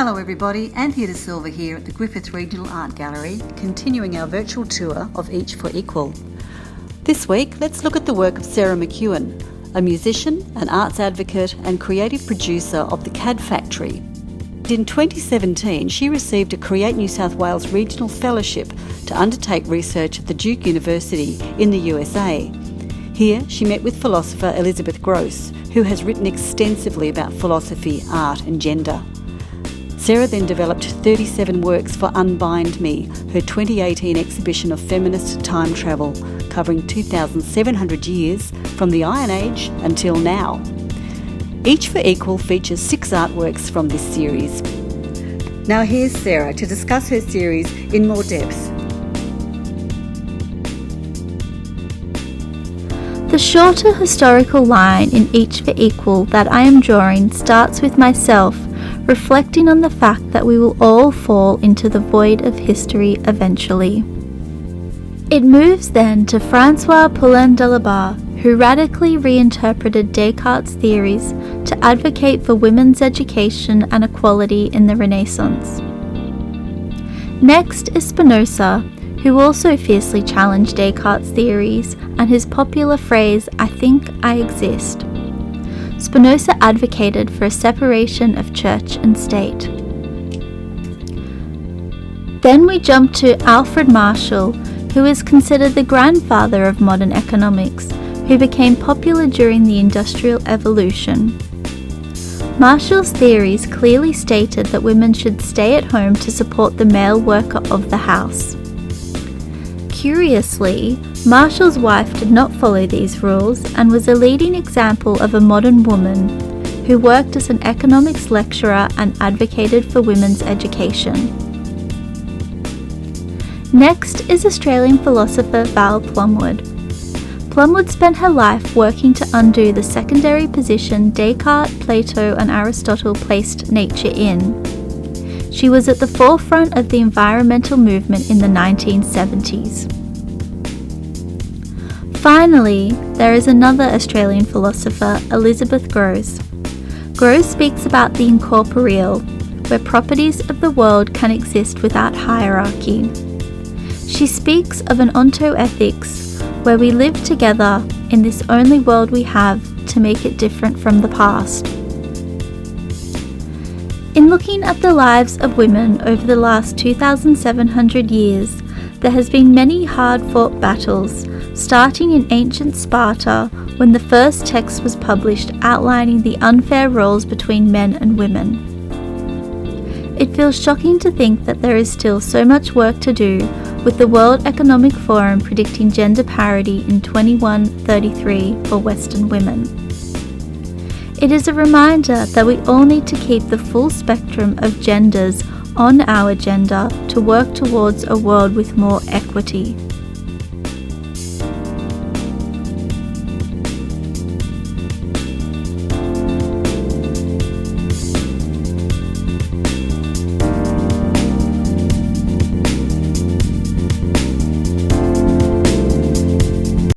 Hello everybody, Anthea Silva here at the Griffith Regional Art Gallery, continuing our virtual tour of Each for Equal. This week, let's look at the work of Sarah McEwan, a musician, an arts advocate and creative producer of the CAD Factory. In 2017, she received a Create New South Wales Regional Fellowship to undertake research at the Duke University in the USA. Here, she met with philosopher Elizabeth Grosz, who has written extensively about philosophy, art and gender. Sarah then developed 37 works for UNBIND ME, her 2018 exhibition of feminist time travel, covering 2,700 years from the Iron Age until now. Each for Equal features 6 artworks from this series. Now here's Sarah to discuss her series in more depth. The shorter historical line in Each for Equal that I am drawing starts with myself, reflecting on the fact that we will all fall into the void of history eventually. It moves then to Francois Poulain de la Barre, who radically reinterpreted Descartes' theories to advocate for women's education and equality in the Renaissance. Next is Spinoza, who also fiercely challenged Descartes' theories and his popular phrase, "I think I exist." Spinoza advocated for a separation of church and state. Then we jump to Alfred Marshall, who is considered the grandfather of modern economics, who became popular during the Industrial Evolution. Marshall's theories clearly stated that women should stay at home to support the male worker of the house. Curiously, Marshall's wife did not follow these rules and was a leading example of a modern woman who worked as an economics lecturer and advocated for women's education. Next is Australian philosopher Val Plumwood. Plumwood spent her life working to undo the secondary position Descartes, Plato and Aristotle placed nature in. She was at the forefront of the environmental movement in the 1970s. Finally, there is another Australian philosopher, Elizabeth Grosz. Grosz speaks about the incorporeal, where properties of the world can exist without hierarchy. She speaks of an ontoethics, where we live together in this only world we have to make it different from the past. In looking at the lives of women over the last 2,700 years, there has been many hard-fought battles, starting in Ancient Sparta when the first text was published outlining the unfair roles between men and women. It feels shocking to think that there is still so much work to do, with the World Economic Forum predicting gender parity in 2133 for Western women. It is a reminder that we all need to keep the full spectrum of genders on our agenda to work towards a world with more equity.